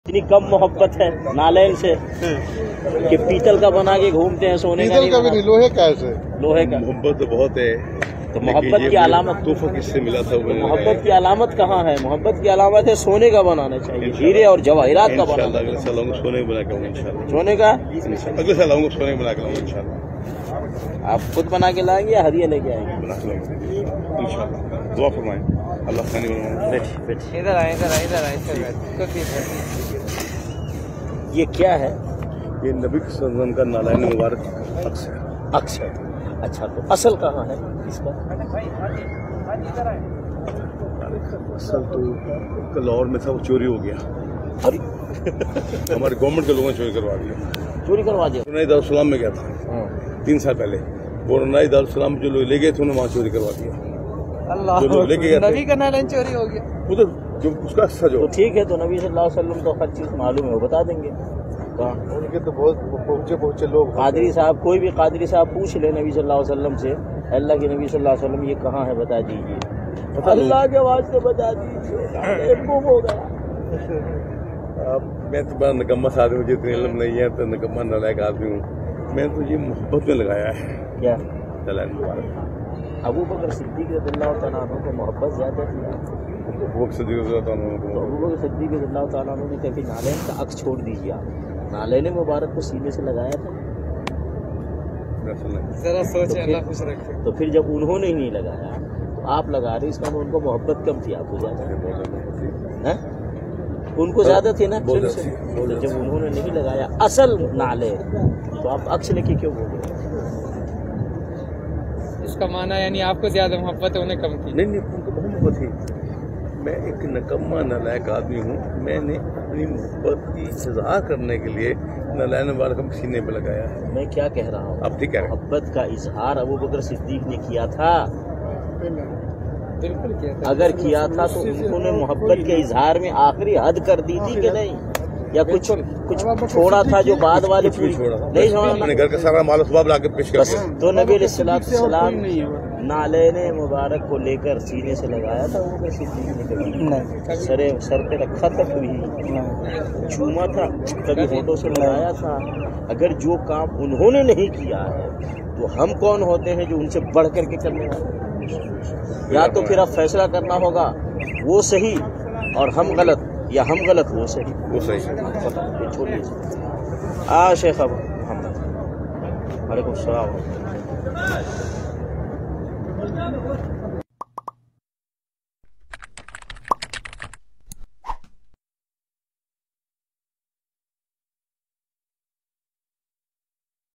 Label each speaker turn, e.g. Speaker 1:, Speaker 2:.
Speaker 1: इतनी कम मोहब्बत है नालैन से कि पीतल का बना के घूमते हैं, सोने का
Speaker 2: भी नहीं, लोहे का है।
Speaker 1: लोहे का
Speaker 3: मोहब्बत तो बहुत है,
Speaker 1: तो मोहब्बत की अलामत
Speaker 3: तोहफा किससे मिला था?
Speaker 1: मोहब्बत की अलामत कहाँ है? मोहब्बत की अलामत है सोने का बनाना चाहिए, हीरे और जवाहरात का बनाना।
Speaker 3: अगले साल आऊंगा सोने बना के, इंशाल्लाह
Speaker 1: सोने का
Speaker 3: अगले साल आऊंगा सोने बना के, इंशाल्लाह।
Speaker 1: आप खुद बना के लाएंगे या हदिया लेके आएंगे?
Speaker 3: बना के लाऊंगा इंशाल्लाह। दुआ फरमाएं, अल्लाह खानी बनाए।
Speaker 1: इधर आए ये क्या है?
Speaker 3: ये नबी सल्लल्लाहु का नालैन मुबारक अक्स है।
Speaker 1: अक्स है। अच्छा, तो असल कहाँ है इसका?
Speaker 3: असल तो लाहौर में था, वो चोरी हो गया।
Speaker 1: अरे
Speaker 3: हमारे गवर्नमेंट के लोगों ने चोरी करवा दिया।
Speaker 1: चोरी करवा दिया?
Speaker 3: बोरनाई दारुस्सलाम में गया था 3 साल पहले। बोरनाई दारुस्सलाम जो लोग ले गए थे उन्हें वहाँ चोरी करवा दिया।
Speaker 1: अल्लाह,
Speaker 3: जो लोग लेके गए
Speaker 1: नबी का नालैन चोरी हो गया
Speaker 3: उधर, जो उसका सजो।
Speaker 1: तो ठीक है, तो नबी सल्लल्लाहु अलैहि वसल्लम तो हर चीज मालूम है, वो बता देंगे।
Speaker 2: उनके तो बहुत पहुंचे लोग।
Speaker 1: कादरी साहब, कोई भी कादरी साहब पूछ ले नबी सल्लल्लाहु अलैहि वसल्लम से, अल्लाह के नबी सल्लल्लाहु अलैहि वसल्लम ये कहाँ है बता दीजिए, अल्लाह के वास्ते बता दीजिए, गुम हो गया।
Speaker 3: अब मैं तो बड़ा निकम्मा आदमी, मुझे इतनी इल्म नहीं है, तो निकम्मा नालायक आदमी हूँ। मैं तो ये मोहब्बत में लगाया है।
Speaker 1: क्या?
Speaker 3: नालैन मुबारक।
Speaker 1: अबू बकर सिद्दीक़ रज़ियल्लाहु तआला अन्हु को मोहब्बत ज्यादा थी।
Speaker 3: वो सिद्दीक़ रज़ियल्लाहु अन्हु
Speaker 1: तो
Speaker 3: को
Speaker 1: अबू बकर सिद्दीक़ रज़ियल्लाहु तआला अन्हु ने कहा कि नालैन का अक्स छोड़ दीजिए, आप नालैन मुबारक को सीने से लगाया था।
Speaker 2: जरा सोचे, अल्लाह खुश रखे।
Speaker 1: तो फिर जब उन्होंने ही नहीं लगाया तो आप लगा रहे, इसका उनको मोहब्बत कम थी, आपको ज्यादा है? उनको ज्यादा थी ना। तो जब उन्होंने नहीं लगाया असल नाले, तो आप अक्स लेके क्यों बोल रहे?
Speaker 2: इसका माना यानी आपको ज्यादा मोहब्बत है, उन्हें कम थी?
Speaker 3: नहीं, उनको बहुत मोहब्बत थी। मैं एक निकम्मा नालायक आदमी हूँ। मैंने अपनी मोहब्बत की इज़हार करने के लिए नालैन मुबारक हम सीने पे लगाया है।
Speaker 1: मैं क्या कह रहा हूँ,
Speaker 3: अब ठीक है,
Speaker 1: मोहब्बत का इजहार अबू बकर सिद्दीक ने किया था।
Speaker 2: बिल्कुल किया था।
Speaker 1: अगर किया था तो उन्होंने मोहब्बत के इजहार में आखिरी हद कर दी थी कि नहीं, या कुछ छोड़ा था जो बाद वाले पूरी नहीं छोड़ा?
Speaker 3: मैंने घर का सारा माल असबाब लाके पेश कर दिया।
Speaker 1: तो नबी अलैहिस्सलाम नालैन मुबारक को लेकर सीने से लगाया था वो सिद्दीक ने? कभी सर पे रखा था, कभी चूमा था, कभी होठों से लगाया था? अगर जो काम उन्होंने नहीं किया है तो हम कौन होते हैं जो उनसे बढ़ करके करने वाले? या तो फिर अब फैसला करना होगा वो सही और हम गलत, या हम गलत वो सही।
Speaker 3: वो सही
Speaker 1: छोड़िए। शेख अब वालेकुम सलाम।